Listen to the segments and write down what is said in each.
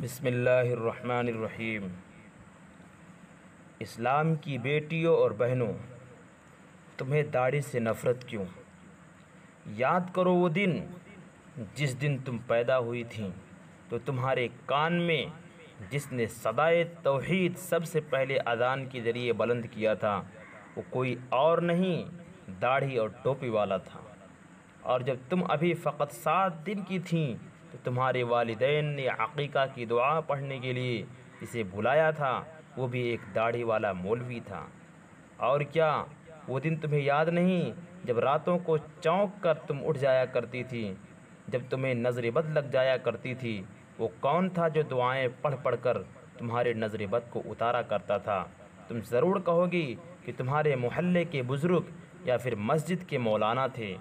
بسم اللہ الرحمن الرحیم۔ اسلام کی بیٹیوں اور بہنوں، تمہیں داڑھی سے نفرت کیوں؟ یاد کرو وہ دن جس دن تم پیدا ہوئی تھیں، تو تمہارے کان میں جس نے صدائے توحید سب سے پہلے اذان کے ذریعے بلند کیا تھا، وہ کوئی اور نہیں، داڑھی اور ٹوپی والا تھا۔ اور جب تم ابھی فقط 7 دن کی تھیں تو تمہارے والدین نے عقیقہ کی دعا پڑھنے کے لیے اسے بلایا تھا، وہ بھی ایک داڑھی والا مولوی تھا۔ اور کیا وہ دن تمہیں یاد نہیں جب راتوں کو چونک کر تم اٹھ جایا کرتی تھی، جب تمہیں نظر بد لگ جایا کرتی تھی؟ وہ کون تھا جو دعائیں پڑھ پڑھ کر تمہارے نظر بد کو اتارا کرتا تھا؟ تم ضرور کہو گی کہ تمہارے محلے کے بزرگ یا پھر مسجد کے مولانا تھے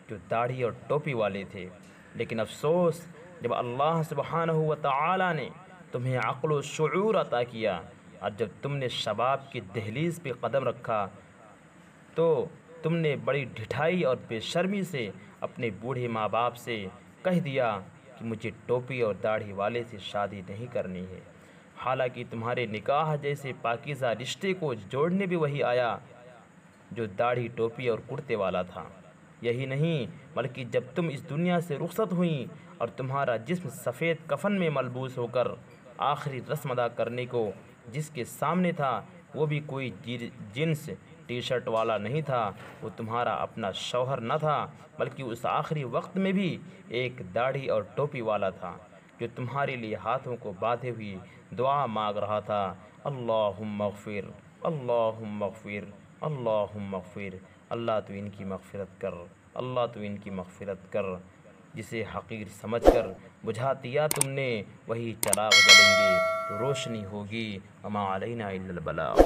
جو داڑھی اور ٹوپی والے تھے، لیکن افسوس، جب اللہ سبحانہ و تعالی نے تمہیں عقل و شعور عطا کیا اور جب تم نے شباب کی دہلیز پہ قدم رکھا تو تم نے بڑی ڈھٹائی اور بے شرمی سے اپنے بوڑھے ماں باپ سے کہہ دیا کہ مجھے ٹوپی اور داڑھی والے سے شادی نہیں کرنی ہے، حالانکہ تمہارے نکاح جیسے پاکیزہ رشتے کو جوڑنے بھی وہی آیا جو داڑھی ٹوپی اور کرتے والا تھا۔ یہی نہیں بلکہ جب تم اس دنیا سے رخصت ہوئیں اور تمہارا جسم سفید کفن میں ملبوس ہو کر آخری رسم ادا کرنے کو جس کے سامنے تھا، وہ بھی کوئی جینس ٹی شرٹ والا نہیں تھا، وہ تمہارا اپنا شوہر نہ تھا، بلکہ اس آخری وقت میں بھی ایک داڑھی اور ٹوپی والا تھا جو تمہارے لیے ہاتھوں کو باندھے ہوئے دعا مانگ رہا تھا، اللہم اغفر، اللہم اغفر، اللہم اغفر۔ اللہ تو ان کی مغفرت کر، اللہ تو ان کی مغفرت کر۔ جسے حقیر سمجھ کر بجھا دیا تم نے، وہی چراغ جلیں گے تو روشنی ہوگی، وما علینا الا البلاغ۔